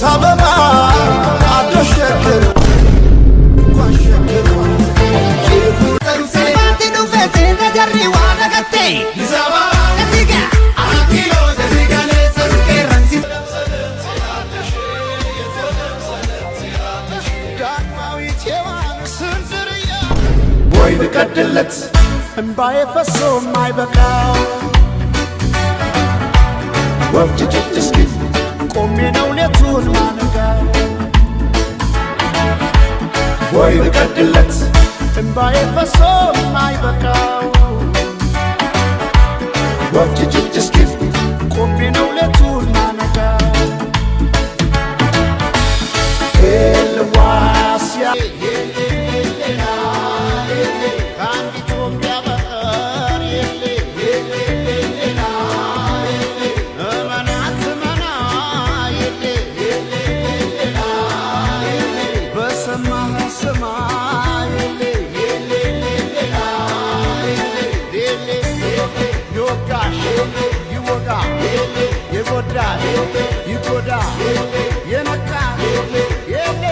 አበባ አደሸከር ቋሸከር ሰባቲኑ ፈቴ ነገሪ ዋረገቴ ይዛባ እዚጋ አኪሎ ዘዚጋ ለሰርቄ ረንሲ ዳግማዊት ሔዋን ስንዝርያ ወይ ብቀድለት እምባዬ ፈሶ ማይበቃው ወፍጭጭ እስኪ ቆሜ ነው ሌቱን ማነጋው ወይ ብቀድለት እምባዬ ፈሶ ማይበቃው ወፍጭጭ እስኪ ቆሜ ነው ሌቱን ማነጋው ኤልዋስያ ይጎዳ የነቃ የኔ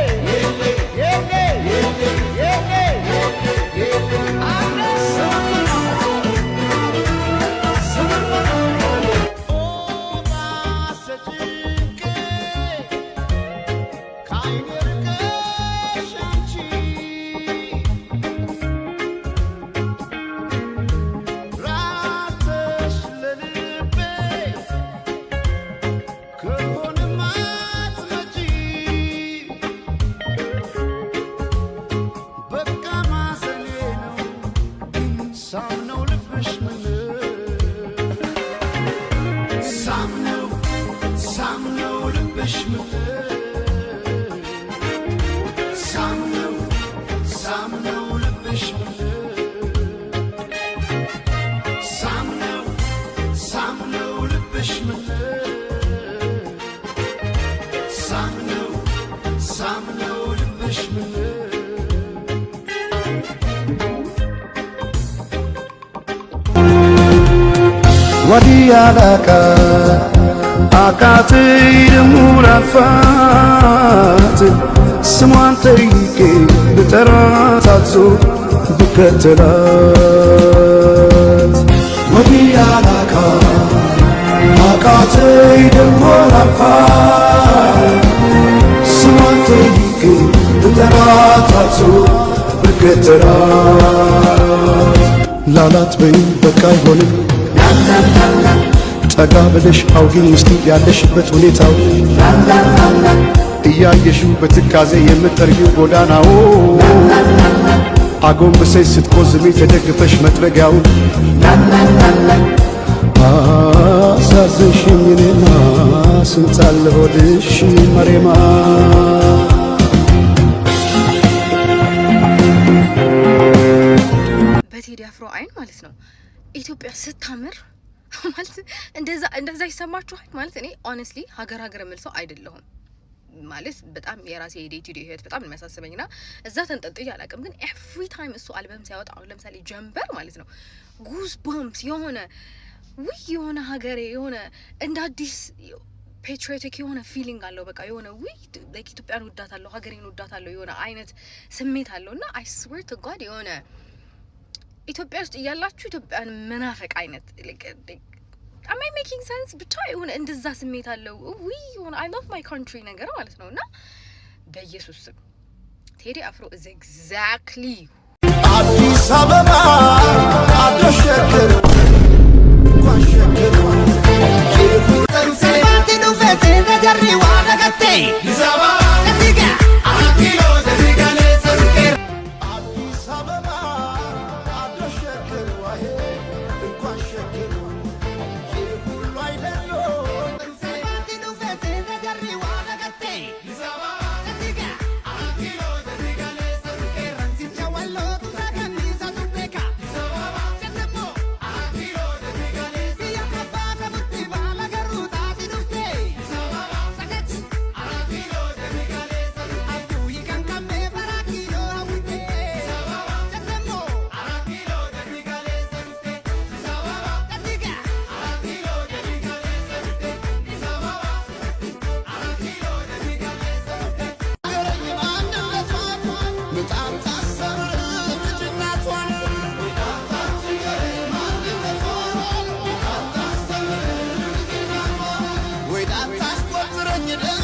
ወዲያላካ አቃተይ ደሞ ላልፋት ስሟን ጠይቄ ብጠራት አዞ ብከተላት ወዲያላካ አቃተይ ደሞ ላልፋት ስሟን ጠይቄ ብጠራት አዞ ብከተላት ላላት በይ በቃ አይሆንም ጠጋ ብለሽ አውጊኝ እስቲ ያለሽበት ሁኔታው እያየሽው በትካዜ የምትጠርጊው ጎዳናው አጎንብሰሽ ስትቆዝሚ ተደግፈሽ መጥረጊያው አሳዘንሽኝ እኔማ ስንታለ ሆድሽ መሬማ በቴዲ አፍሮ አይን ማለት ነው ኢትዮጵያ ስታምር ማለት እንደዛ ይሰማችኋል ማለት እኔ ሆነስትሊ ሀገር መልሰው አይደለሁም ማለት በጣም የራሴ ዴይ ቱ ዴይ ህይወት በጣም የሚያሳስበኝና እዛ ተንጠልጥዬ አላውቅም ግን ኤቭሪ ታይም እሱ አልበም ሲያወጣ አሁን ለምሳሌ ጀምበር ማለት ነው ጉዝ ቦምብስ የሆነ ሀገሬ የሆነ እንደ አዲስ ፔትሪዮቲክ የሆነ ፊሊንግ አለው በቃ የሆነ ላይክ ኢትዮጵያን ወዳታለሁ ሀገሬን ወዳታለሁ የሆነ አይነት ስሜት አለውና አይ ስዌር ቱ ጋድ የሆነ ኢትዮጵያ ውስጥ እያላችሁ ኢትዮጵያን መናፈቅ አይነት am I making sense ብቻ የሆነ እንደዛ ስሜት አለው የሆነ I love my country ነገር ማለት ነውና በኢየሱስ ስም ቴዲ አፍሮ is exactly አዲስ አበባ አደሸከር ቋሸከር ሰባቲኑ ፈቴ ነገሪ ዋረገቴ ይዛባ እዚጋ አኪሎ ዘዚጋ ለሰርቄ አዲስ አበባ አደሸከር ዋሄ ቋሸከር ሁሉ አይደሎ ሰባቲኑ ፈቴ ነገሪ ዋረገቴ ይዛባ እዚጋ አኪሎ ዘዚጋ ለሰርቄ ረንሲ ቻዋሎ ቱራከኒሳ ቱቤካ ይዛባ ጀነቦ አኪሎ ዘዚጋ ለሲያ ከባከ ሙቲ ባላ ገሩታ ዲዱፍቴ ይዛባ ሰገች አኪሎ ነኝ